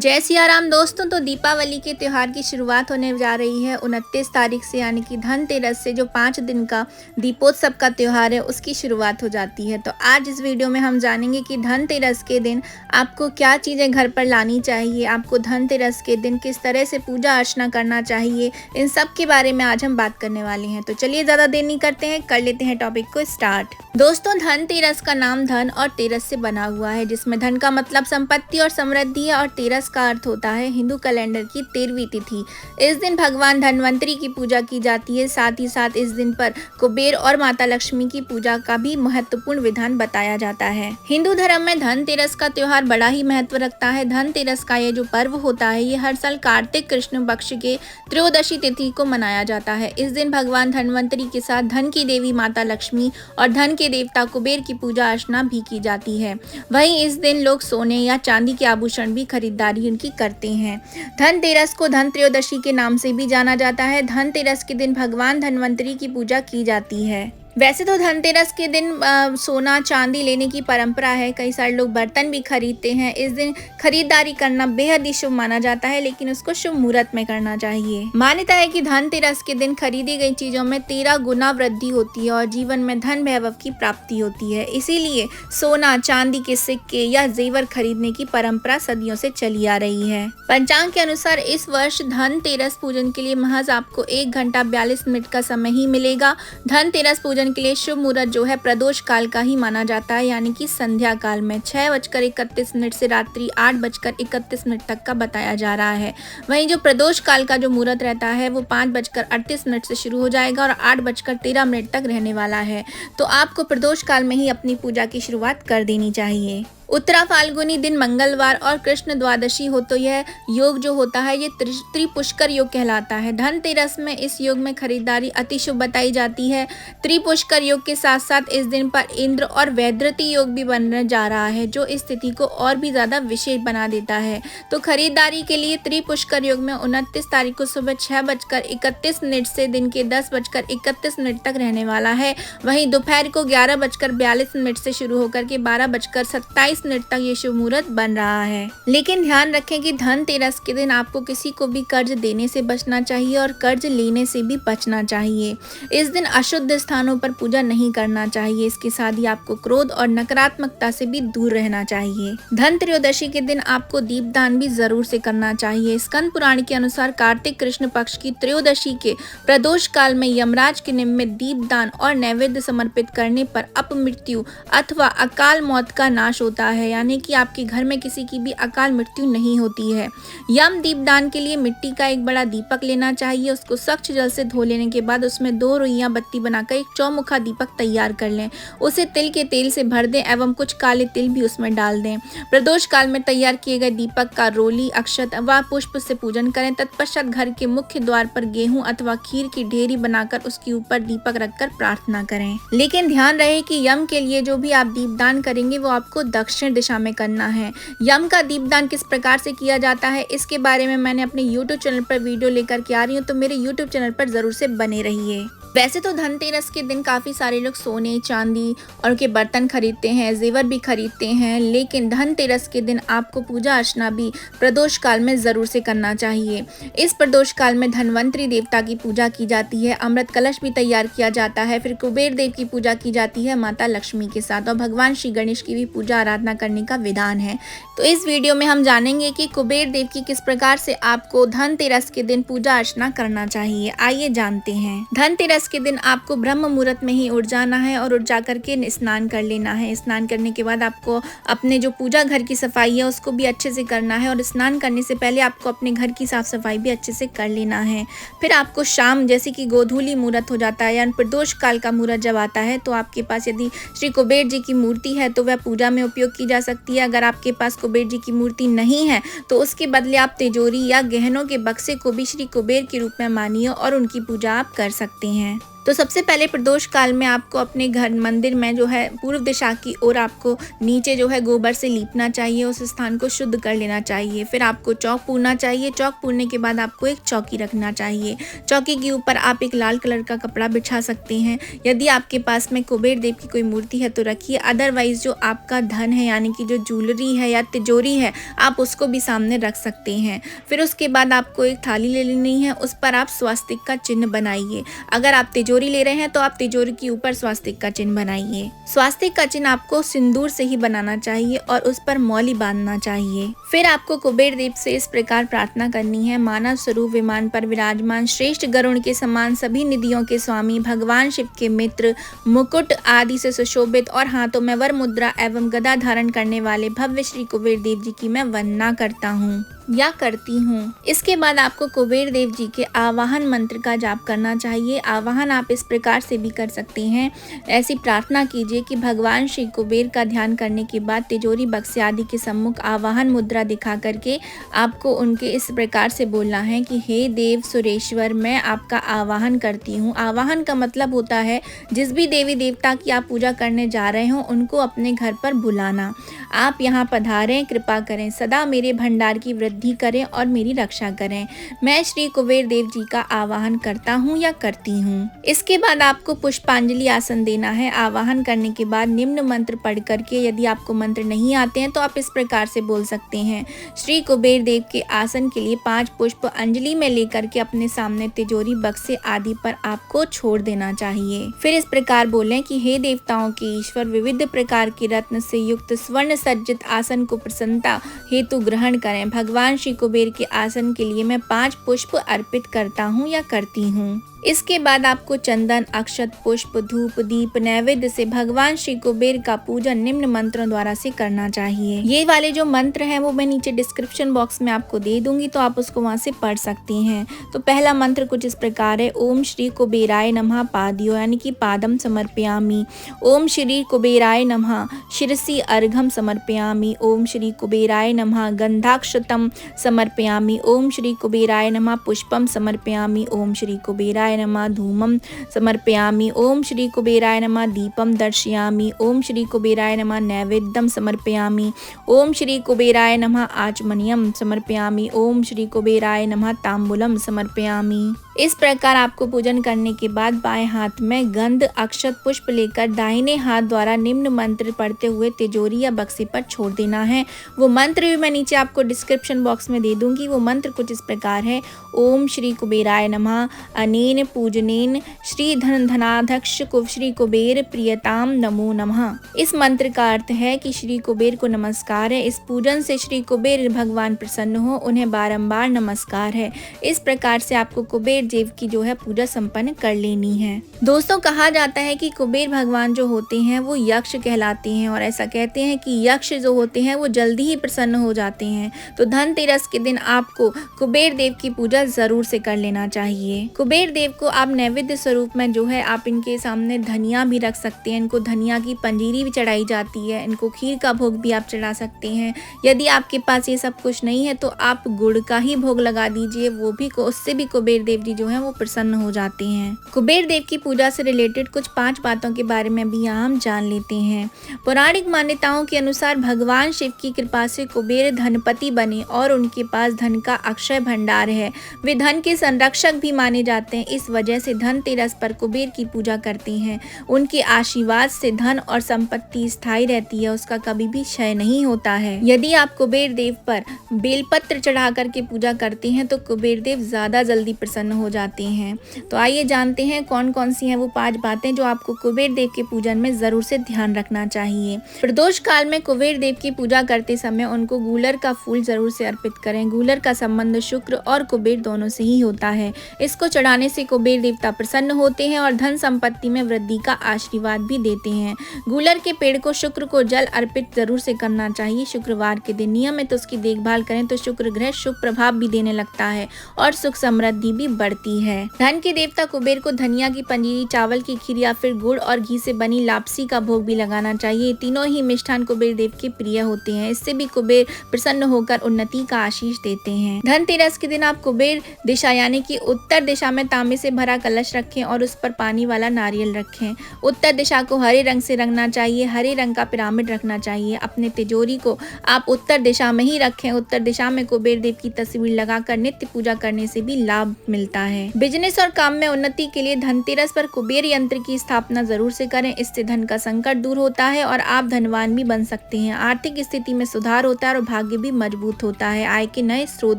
जय सिया राम दोस्तों। तो दीपावली के त्यौहार की शुरुआत होने जा रही है 29 तारीख से, यानी कि धनतेरस से, जो 5 दिन का दीपोत्सव का त्यौहार है उसकी शुरुआत हो जाती है। तो आज इस वीडियो में हम जानेंगे कि धनतेरस के दिन आपको क्या चीज़ें घर पर लानी चाहिए, आपको धनतेरस के दिन किस तरह से पूजा अर्चना करना चाहिए, इन सब के बारे में आज हम बात करने वाले हैं। तो चलिए ज़्यादा देर नहीं करते हैं, कर लेते हैं टॉपिक को स्टार्ट। दोस्तों, धनतेरस का नाम धन और तेरस से बना हुआ है, जिसमें धन का मतलब संपत्ति और समृद्धि है और तेरस का अर्थ होता है हिंदू कैलेंडर की 13वीं तिथि। इस दिन भगवान धनवंतरी की पूजा की जाती है। साथ ही साथ इस दिन पर कुबेर और माता लक्ष्मी की पूजा का भी महत्वपूर्ण विधान बताया जाता है। हिंदू धर्म में धनतेरस का त्योहार बड़ा ही महत्व रखता है। धनतेरस का ये जो पर्व होता है ये हर साल कार्तिक कृष्ण पक्ष के त्रयोदशी तिथि को मनाया जाता है। इस दिन भगवान धनवंतरी के साथ धन की देवी माता लक्ष्मी और धन के देवता कुबेर की पूजा अर्चना भी की जाती है। वहीं इस दिन लोग सोने या चांदी के आभूषण भी खरीदारी उनकी करते हैं। धनतेरस को धन त्रयोदशी के नाम से भी जाना जाता है। धनतेरस के दिन भगवान धनवंतरी की पूजा की जाती है। वैसे तो धनतेरस के दिन सोना चांदी लेने की परंपरा है। कई सारे लोग बर्तन भी खरीदते हैं। इस दिन खरीदारी करना बेहद ही शुभ माना जाता है, लेकिन उसको शुभ मुहूर्त में करना चाहिए। मान्यता है कि धनतेरस के दिन खरीदी गई चीजों में 13 गुना वृद्धि होती है और जीवन में धन वैभव की प्राप्ति होती है। इसीलिए सोना चांदी के सिक्के या जेवर खरीदने की परंपरा सदियों से चली आ रही है। पंचांग के अनुसार इस वर्ष धनतेरस पूजन के लिए महज आपको 1 घंटा 42 मिनट का समय ही मिलेगा। धनतेरस पूजन के लिए शुभ मुहूर्त जो है प्रदोष काल का ही माना जाता है, यानी कि संध्या काल में 6:31 से रात्रि 8:31 तक का बताया जा रहा है। वहीं जो प्रदोष काल का जो मुहूर्त रहता है वो 5:38 से शुरू हो जाएगा और 8:13 तक रहने वाला है। तो आपको प्रदोष काल में ही अपनी पूजा की शुरुआत कर देनी चाहिए। उत्तरा फाल्गुनी दिन मंगलवार और कृष्ण द्वादशी हो तो यह योग जो होता है ये त्रिपुष्कर योग कहलाता है। धनतेरस में इस योग में खरीदारी अति शुभ बताई जाती है। त्रिपुष्कर योग के साथ साथ इस दिन पर इंद्र और वैद्रती योग भी बनने जा रहा है, जो इस तिथि को और भी ज़्यादा विशेष बना देता है। तो खरीदारी के लिए त्रिपुष्कर योग में 29 तारीख को सुबह 6:31 से दिन के 10:31 तक रहने वाला है। वहीं दोपहर को 11:42 से शुरू होकर के 12:27 मिनट तक ये शुभ मुहूर्त बन रहा है। लेकिन ध्यान रखें कि धनतेरस के दिन आपको किसी को भी कर्ज देने से बचना चाहिए और कर्ज लेने से भी बचना चाहिए। इस दिन अशुद्ध स्थानों पर पूजा नहीं करना चाहिए। इसके साथ ही आपको क्रोध और नकारात्मकता से भी दूर रहना चाहिए। धन त्रयोदशी के दिन आपको दीपदान भी जरूर से करना चाहिए। स्कंद पुराण के अनुसार कार्तिक कृष्ण पक्ष की त्रयोदशी के प्रदोष काल में यमराज के निमित्त दीपदान और नैवेद्य समर्पित करने पर अपमृत्यु अथवा अकाल मौत का नाश होता है, यानी कि आपके घर में किसी की भी अकाल मृत्यु नहीं होती है। यम दीपदान के लिए मिट्टी का एक बड़ा दीपक लेना चाहिए। उसको स्वच्छ जल से धो लेने के बाद उसमें 2 रुइयां बत्ती बनाकर एक चौमुखा दीपक तैयार कर लें। उसे तिल के तेल से भर दें एवं कुछ काले तिल भी उसमें डाल दें। प्रदोष काल में तैयार किए गए दीपक का रोली, अक्षत व पुष्प से पूजन करें। तत्पश्चात घर के मुख्य द्वार पर गेहूं अथवा खीर की ढेरी बनाकर उसके ऊपर दीपक रखकर प्रार्थना करें। लेकिन ध्यान रहे कि यम के लिए जो भी आप दीपदान करेंगे वो आपको दक्षिण दिशा में करना है। यम का दीपदान किस प्रकार से किया जाता है इसके बारे में मैंने अपने YouTube चैनल पर वीडियो लेकर के आ रही हूँ, तो मेरे YouTube चैनल पर जरूर से बने रहिए। वैसे तो धनतेरस के दिन काफ़ी सारे लोग सोने चांदी और उनके बर्तन खरीदते हैं, जेवर भी खरीदते हैं, लेकिन धनतेरस के दिन आपको पूजा अर्चना भी प्रदोष काल में ज़रूर से करना चाहिए। इस प्रदोष काल में धनवंतरी देवता की पूजा की जाती है, अमृत कलश भी तैयार किया जाता है, फिर कुबेर देव की पूजा की जाती है माता लक्ष्मी के साथ, और भगवान श्री गणेश की भी पूजा आराधना करने का विधान है। तो इस वीडियो में हम जानेंगे कि कुबेर देव की किस प्रकार से आपको धनतेरस के दिन पूजा अर्चना करना चाहिए। आइए जानते हैं। धनतेरस के दिन आपको ब्रह्म मुहूर्त में ही उठ जाना है और उठ जा करके स्नान कर लेना है। स्नान करने के बाद आपको अपने जो पूजा घर की सफाई है उसको भी अच्छे से करना है, और स्नान करने से पहले आपको अपने घर की साफ सफाई भी अच्छे से कर लेना है। फिर आपको शाम जैसे कि गोधूली मुहूर्त हो जाता है या प्रदोष काल का मुहूर्त जब आता है तो आपके पास यदि श्री कुबेर जी की मूर्ति है तो वह पूजा में उपयोग की जा सकती है। अगर आपके पास कुबेर जी की मूर्ति नहीं है तो उसके बदले आप तिजोरी या गहनों के बक्से को भी श्री कुबेर के रूप में मानिए और उनकी पूजा आप कर सकते हैं। तो सबसे पहले प्रदोष काल में आपको अपने घर मंदिर में जो है पूर्व दिशा की ओर आपको नीचे जो है गोबर से लीपना चाहिए, उस स्थान को शुद्ध कर लेना चाहिए। फिर आपको चौक पूरना चाहिए। चौक पूरने के बाद आपको एक चौकी रखना चाहिए। चौकी के ऊपर आप एक लाल कलर का कपड़ा बिछा सकते हैं। यदि आपके पास में कुबेर देव की कोई मूर्ति है तो रखिए, अदरवाइज जो आपका धन है यानी कि जो ज्वेलरी है या तिजोरी है आप उसको भी सामने रख सकते हैं। फिर उसके बाद आपको एक थाली ले लेनी है, उस पर आप स्वास्तिक का चिन्ह बनाइए। अगर आप तिजोरी ले रहे हैं तो आप तिजोरी के ऊपर स्वास्तिक का चिन्ह बनाइए। स्वास्तिक का चिन्ह आपको सिंदूर से ही बनाना चाहिए और उस पर मौली बांधना चाहिए। फिर आपको कुबेर देव से इस प्रकार प्रार्थना करनी है। मानव स्वरूप विमान पर विराजमान श्रेष्ठ गरुड़ के समान सभी निधियों के स्वामी भगवान शिव के मित्र, मुकुट आदि से सुशोभित और हाथों में वर मुद्रा एवं गदा धारण करने वाले भव्य श्री कुबेर देव जी की मैं वंदना करता हूँ या करती हूँ। इसके बाद आपको कुबेर देव जी के आवाहन मंत्र का जाप करना चाहिए। आवाहन आप इस प्रकार से भी कर सकते हैं। ऐसी प्रार्थना कीजिए कि भगवान श्री कुबेर का ध्यान करने के बाद तिजोरी, बक्से आदि के सम्मुख आवाहन मुद्रा दिखा करके आपको उनके इस प्रकार से बोलना है कि हे देव सुरेश्वर, मैं आपका आवाहन करती हूँ। आवाहन का मतलब होता है जिस भी देवी देवता की आप पूजा करने जा रहे हो उनको अपने घर पर बुलाना। आप यहाँ पधारें, कृपा करें, सदा मेरे भंडार की वृद्धि करें और मेरी रक्षा करें। मैं श्री कुबेर देव जी का आवाहन करता हूँ या करती हूँ। इसके बाद आपको पुष्पांजलि आसन देना है। आवाहन करने के बाद निम्न मंत्र पढ़ करके, यदि आपको मंत्र नहीं आते हैं तो आप इस प्रकार से बोल सकते हैं। श्री कुबेर देव के आसन के लिए 5 पुष्प अंजलि में लेकर के अपने सामने तिजोरी, बक्से आदि पर आपको छोड़ देना चाहिए। फिर इस प्रकार बोलें कि हे देवताओं के ईश्वर, विविध प्रकार के रत्न से युक्त स्वर्ण सज्जित आसन को प्रसन्नता हेतु ग्रहण करें। भगवान श्री कुबेर के आसन के लिए मैं 5 पुष्प अर्पित करता हूँ या करती हूँ। इसके बाद आपको चंदन, अक्षत, पुष्प, धूप, दीप नैवेद्य से भगवान श्री कुबेर का पूजन निम्न मंत्रों द्वारा से करना चाहिए। ये वाले जो मंत्र हैं वो मैं नीचे डिस्क्रिप्शन बॉक्स में आपको दे दूंगी, तो आप उसको वहां से पढ़ सकती हैं। तो पहला मंत्र कुछ इस प्रकार है। ओम श्री कुबेराय नमः पादयो यानी कि पादम समर्पयामि। ओम श्री कुबेराय नमः शिरसि अर्घम समर्पयामि। ओम श्री कुबेराय नमः गंधाक्षतम समर्पयामि। ओम श्री कुबेराय नमः पुष्पम समर्पयामि। ओम श्री कुबेराय नमः धूमं समर्पयामि। ओम श्री कुबेराय नमः दीपम दर्शयामि। ओम श्री कुबेराय नमः नैवेद्यम समर्पयामि। ओम श्री कुबेराय नमः आचमनीयम समर्पयामि। ओम श्री कुबेराय नमः तांबूलम समर्पयामि। इस प्रकार आपको पूजन करने के बाद बाएं हाथ में गंध, अक्षत, पुष्प लेकर दाहिने हाथ द्वारा निम्न मंत्र पढ़ते हुए तिजोरी या बक्से पर छोड़ देना है। वो मंत्र भी मैं नीचे आपको डिस्क्रिप्शन बॉक्स में दे दूंगी। वो मंत्र कुछ इस प्रकार है। ओम श्री कुबेराय नमः अनेन पूजनेन श्री धन धनाध्यक्ष श्री कुबेर प्रियताम नमो नमः। इस मंत्र का अर्थ है कि श्री कुबेर को नमस्कार है। इस पूजन से श्री कुबेर भगवान प्रसन्न हो, उन्हें बारंबार नमस्कार है। इस प्रकार से आपको कुबेर देव की जो है पूजा संपन्न कर लेनी है। दोस्तों, कहा जाता है कि कुबेर भगवान जो होते हैं वो यक्ष कहलाते हैं और ऐसा कहते हैं कि यक्ष जो होते हैं वो जल्दी ही प्रसन्न हो जाते हैं। तो धनतेरस के दिन आपको कुबेर देव की पूजा जरूर से कर लेना चाहिए। कुबेर देव को आप नैवेद्य स्वरूप में जो है आप इनके सामने धनिया भी रख सकते हैं। इनको धनिया की पंजीरी भी चढ़ाई जाती है। इनको खीर का भोग भी आप चढ़ा सकते हैं। यदि आपके पास ये सब कुछ नहीं है तो आप गुड़ का ही भोग लगा दीजिए, वो भी उससे भी कुबेर देव जी जो है वो प्रसन्न हो जाते हैं। कुबेर देव की पूजा से रिलेटेड कुछ 5 बातों के बारे में भी यहाँ हम जान लेते हैं। पौराणिक मान्यताओं के अनुसार भगवान शिव की कृपा से कुबेर धनपति बने और उनके पास धन का अक्षय भंडार है। वे धन के संरक्षक भी माने जाते हैं। इस वजह से धनतेरस पर कुबेर की पूजा करते हैं। उनके आशीर्वाद से धन और संपत्ति स्थायी रहती है, उसका कभी भी क्षय नहीं होता है। यदि आप कुबेर देव पर बेलपत्र चढ़ा करके पूजा करते हैं तो कुबेर देव ज्यादा जल्दी प्रसन्न हो जाते हैं। तो आइए जानते हैं कौन कौन सी हैं वो 5 बातें जो आपको कुबेर देव के पूजन में जरूर से ध्यान रखना चाहिए। प्रदोष काल में कुबेर देव की पूजा करते समय उनको गूलर का फूल जरूर से अर्पित करें। गूलर का संबंध शुक्र और कुबेर दोनों से ही होता है। इसको चढ़ाने से कुबेर देवता प्रसन्न होते हैं और धन संपत्ति में वृद्धि का आशीर्वाद भी देते हैं। गूलर के पेड़ को शुक्र को जल अर्पित जरूर से करना चाहिए। शुक्रवार के दिन नियमित उसकी देखभाल करें तो शुक्र ग्रह शुभ प्रभाव भी देने लगता है और सुख समृद्धि भी बढ़ती बढ़ती है। धन के देवता कुबेर को धनिया की पंजीरी, चावल की खीर या फिर गुड़ और घी से बनी लापसी का भोग भी लगाना चाहिए। तीनों ही मिष्ठान कुबेर देव के प्रिय होते हैं। इससे भी कुबेर प्रसन्न होकर उन्नति का आशीष देते हैं। धनतेरस के दिन आप कुबेर दिशा यानी कि उत्तर दिशा में तांबे से भरा कलश रखें और उस पर पानी वाला नारियल रखें। उत्तर दिशा को हरे रंग से रंगना चाहिए। हरे रंग का पिरामिड रखना चाहिए। अपने तिजोरी को आप उत्तर दिशा में ही रखें। उत्तर दिशा में कुबेर देव की तस्वीर लगाकर नित्य पूजा करने से भी लाभ मिलता है। बिजनेस और काम में उन्नति के लिए धनतेरस पर कुबेर यंत्र की स्थापना जरूर से करें। इससे धन का संकट दूर होता है और आप धनवान भी बन सकते हैं। आर्थिक स्थिति में सुधार होता है और भाग्य भी मजबूत होता है। आय के नए स्रोत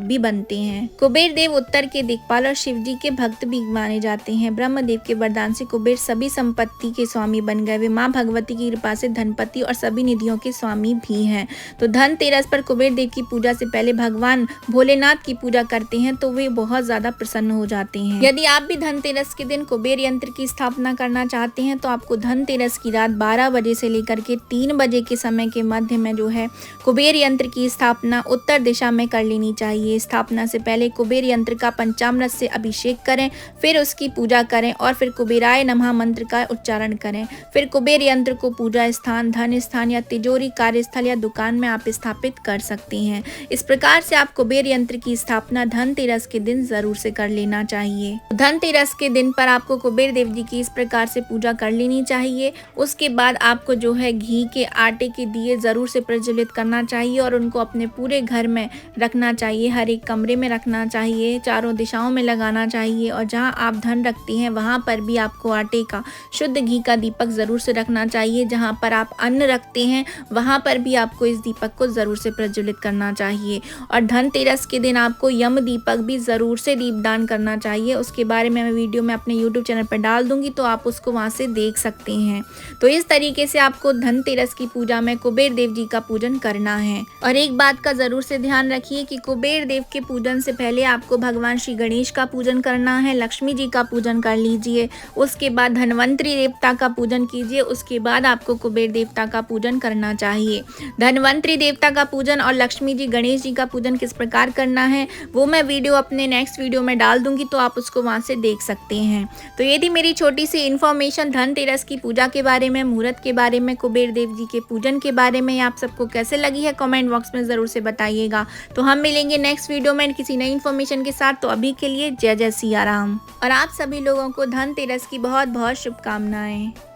भी बनते हैं। कुबेर देव उत्तर के दिक्पाल और शिव जी के भक्त भी माने जाते हैं। ब्रह्मदेव के वरदान से कुबेर सभी संपत्ति के स्वामी बन गए। वे माँ भगवती की कृपा से धनपति और सभी निधियों के स्वामी भी हैं। तो धनतेरस पर कुबेर देव की पूजा से पहले भगवान भोलेनाथ की पूजा करते हैं तो वे बहुत ज्यादा प्रसन्न हो जाते हैं। यदि आप भी धनतेरस के दिन कुबेर यंत्र की स्थापना करना चाहते हैं तो आपको धनतेरस की रात 12 बजे से लेकर के 3 बजे के समय के मध्य में जो है कुबेर यंत्र की स्थापना उत्तर दिशा में कर लेनी चाहिए। स्थापना से पहले कुबेर यंत्र का पंचामृत से अभिषेक करें, फिर उसकी पूजा करें और फिर कुबेराय नमः मंत्र का उच्चारण करें। फिर कुबेर यंत्र को पूजा स्थान, धन स्थान या तिजोरी, कार्यस्थल या दुकान में आप स्थापित कर सकते हैं। इस प्रकार से आप कुबेर यंत्र की स्थापना धनतेरस के दिन जरूर से कर लेना चाहिए। धनतेरस के दिन पर आपको कुबेर देव जी की इस प्रकार से पूजा कर लेनी चाहिए। उसके बाद आपको जो है घी के आटे के दिए जरूर से प्रज्वलित करना चाहिए और उनको अपने पूरे घर में रखना चाहिए। हर एक कमरे में रखना चाहिए, चारों दिशाओं में लगाना चाहिए और जहां आप धन रखती हैं वहां पर भी आपको आटे का शुद्ध घी का दीपक जरूर से रखना चाहिए। जहां पर आप अन्न रखते हैं वहां पर भी आपको इस दीपक को जरूर से प्रज्वलित करना चाहिए। और धनतेरस के दिन आपको यम दीपक भी जरूर से दीपदान करना चाहिए। उसके बारे में मैं वीडियो में अपने यूट्यूब चैनल पर डाल दूंगी तो आप उसको वहां से देख सकते हैं। तो इस तरीके से आपको धनतेरस की पूजा में कुबेर देव जी का पूजन करना है। और एक बात का जरूर से ध्यान रखिए कि कुबेर देव के पूजन से पहले आपको भगवान श्री गणेश का पूजन करना है, लक्ष्मी जी का पूजन कर लीजिए, उसके बाद धनवंतरी देवता का पूजन कीजिए, उसके बाद आपको कुबेर देवता का पूजन करना चाहिए। धनवंतरी देवता का पूजन और लक्ष्मी जी गणेश जी का पूजन किस प्रकार करना है वो मैं वीडियो अपने नेक्स्ट वीडियो में डाल दूंगी तो आप उसको वहां से देख सकते हैं। तो ये थी मेरी छोटी सी इन्फॉर्मेशन धनतेरस की पूजा के बारे में, मुहूर्त के बारे में, कुबेर देव जी के पूजन के बारे में। आप सबको कैसे लगी है कमेंट बॉक्स में जरूर से बताइएगा। तो हम मिलेंगे नेक्स्ट वीडियो में किसी नई इन्फॉर्मेशन के साथ। तो अभी के लिए जय जय सिया राम। और आप सभी लोगों को धनतेरस की बहुत बहुत शुभकामनाएं।